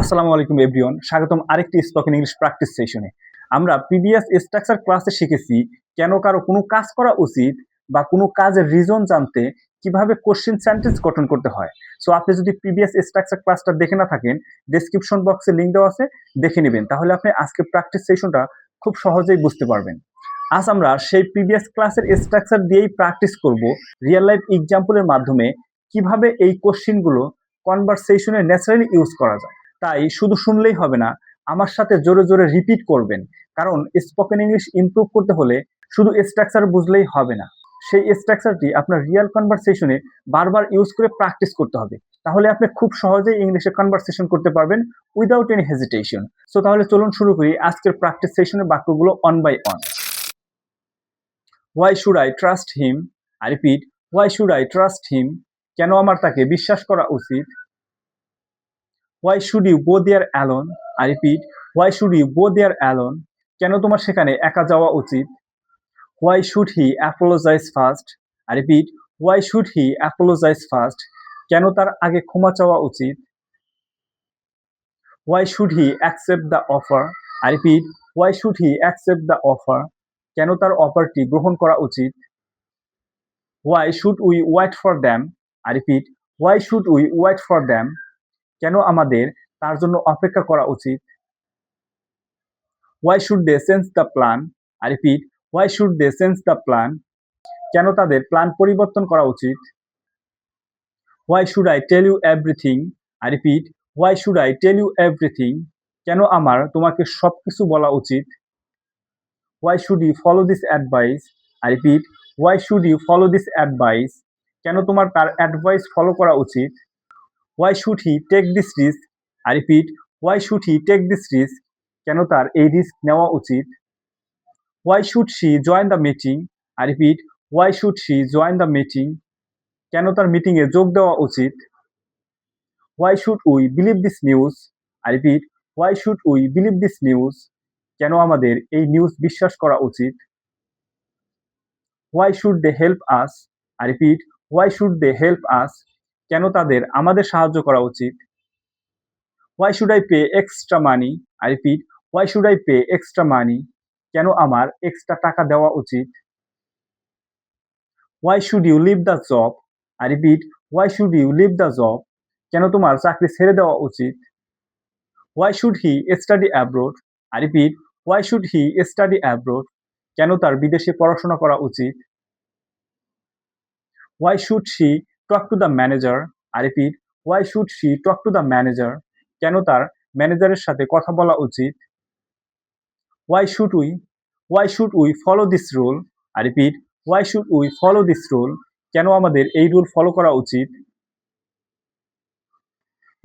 আসসালামু আলাইকুম এভরিওয়ান, স্বাগতম আরেকটি স্পোকেন ইংলিশ প্র্যাকটিস সেশনে। আমরা প্রিভিয়াস স্ট্রাকচার ক্লাসে শিখেছি কেন কারো কোনো কাজ করা উচিত বা কোনো কাজের রিজন জানতে কিভাবে কোশ্চেন সেন্টেন্স গঠন করতে হয়। সো আপনি যদি প্রিভিয়াস স্ট্রাকচার ক্লাসটা দেখে না থাকেন, ডেসক্রিপশন বক্সে লিংক দেওয়া আছে, দেখে নেবেন। তাহলে আপনি আজকের প্র্যাকটিস সেশনটা খুব সহজেই বুঝতে পারবেন। আজ আমরা সেই প্রিভিয়াস ক্লাসের স্ট্রাকচার দিয়েই প্র্যাকটিস করব রিয়েল লাইফ এক্সাম্পলের মাধ্যমে কিভাবে এই কোশ্চেনগুলো কনভারসেশনে ন্যাচারালি ইউজ করা যায়। তাই শুধু শুনলেই হবে না, আমার সাথে জোরে জোরে রিপিট করবেন। কারণ স্পোকেন ইংলিশ ইমপ্রুভ করতে হলে শুধু স্ট্রাকচার বুঝলেই হবে না, সেই স্ট্রাকচারটি আপনার রিয়েল কনভারসেশনে বারবার ইউজ করে প্র্যাকটিস করতে হবে। তাহলে আপনি খুব সহজেই ইংলিশে কনভারসেশন করতে পারবেন উইদাউট এনি হেজিটেশন। সো তাহলে চলুন শুরু করি আজকের প্র্যাকটিস সেশনের বাক্যগুলো one by one. Why should I trust him? I repeat, why should I trust him? কেন আমার তাকে বিশ্বাস করা উচিত? Why should you go there alone? I repeat, why should you go there alone? কেন তোমার সেখানে একা যাওয়া উচিত? Why should he apologize first? I repeat, why should he apologize first? কেন তার আগে ক্ষমা চাওয়া উচিত? Why should he accept the offer? I repeat, why should he accept the offer? কেন তার অফারটি গ্রহণ করা উচিত? Why should we wait for them? I repeat, why should we wait for them? কেন আমাদের তার জন্য অপেক্ষা করা উচিত? Why should they change the plan? I repeat, why should they change the plan? কেন তাদের প্ল্যান পরিবর্তন করা উচিত? Why should I tell you everything? I repeat, why should I tell you everything? কেন আমার তোমাকে সবকিছু বলা উচিত? Why should you follow this advice? I repeat, why should you follow this advice? কেন তোমার তার অ্যাডভাইস ফলো করা উচিত? Why should he take this risk? I repeat, why should he take this risk? কেন তার এই রিস্ক নেওয়া উচিত? Why should she join the meeting? I repeat, why should she join the meeting? কেন তার মিটিংয়ে যোগ দেওয়া উচিত? Why should we believe this news? I repeat, why should we believe this news? কেন আমাদের এই নিউজ বিশ্বাস করা উচিত? Why should they help us? I repeat, why should they help us? কেন তাদের আমাদের সাহায্য করা উচিত? Why should I pay extra money? I repeat, why should I pay extra money? কেন আমার এক্সট্রা টাকা দেওয়া উচিত? Why should you leave the job? I repeat, why should you leave the job? কেন তোমার চাকরি ছেড়ে দেওয়া উচিত? Why should he study abroad? I repeat, why should he study abroad? কেন তার বিদেশে পড়াশোনা করা উচিত? Why should she talk to the manager? I repeat, why should she talk to the manager? কেন তার ম্যানেজারের সাথে কথা বলা উচিত? Why should we follow this rule? I repeat, why should we follow this rule? কেন আমাদের এই রুল ফলো করা উচিত?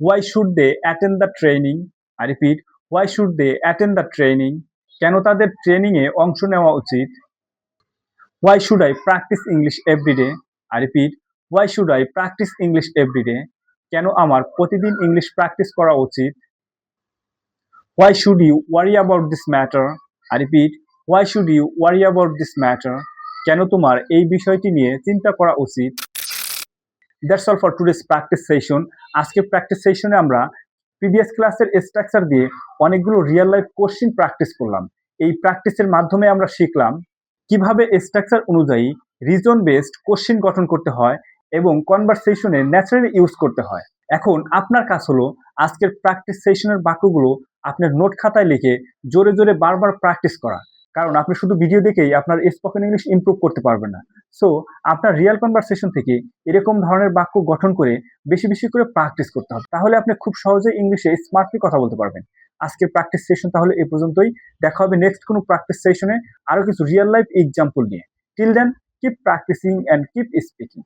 Why should they attend the training? I repeat, why should they attend the training? কেন তাদের ট্রেনিং এ অংশ নেওয়া উচিত? Why should I practice English every day? I repeat, why should I practice English every day? কেন আমার প্রতিদিন English practice করা উচিত? Why should you worry about this matter? I repeat, why should you worry about this matter? কেন তোমার এই বিষয়টি নিয়ে চিন্তা করা উচিত? That's all for today's practice session. আজকের প্র্যাকটিস সেশনে আমরা প্রিভিয়াস ক্লাসের স্ট্রাকচার দিয়ে অনেকগুলো রিয়েল লাইফ কোশ্চেন প্র্যাকটিস করলাম। এই প্র্যাকটিসের মাধ্যমে আমরা শিখলাম কিভাবে স্ট্রাকচার অনুযায়ী রিজন বেসড কোশ্চেন গঠন করতে হয় এবং কনভারসেশনে ন্যাচারালি ইউজ করতে হয়। এখন আপনার কাজ হলো আজকের প্র্যাকটিস সেশনের বাক্যগুলো আপনার নোট খাতায় লিখে জোরে জোরে বারবার প্র্যাকটিস করা। কারণ আপনি শুধু ভিডিও দেখেই আপনার স্পোকেন ইংলিশ ইমপ্রুভ করতে পারবেন না। সো আপনার রিয়েল কনভারসেশন থেকে এরকম ধরনের বাক্য গঠন করে বেশি বেশি করে প্র্যাকটিস করতে হবে। তাহলে আপনি খুব সহজেই ইংলিশে স্মার্টলি কথা বলতে পারবেন। আজকের প্র্যাকটিস সেশন তাহলে এই পর্যন্তই। দেখা হবে নেক্সট কোনো প্র্যাকটিস সেশনে আরো কিছু রিয়েল লাইফ এক্সাম্পল নিয়ে। Till then, keep practising and keep speaking.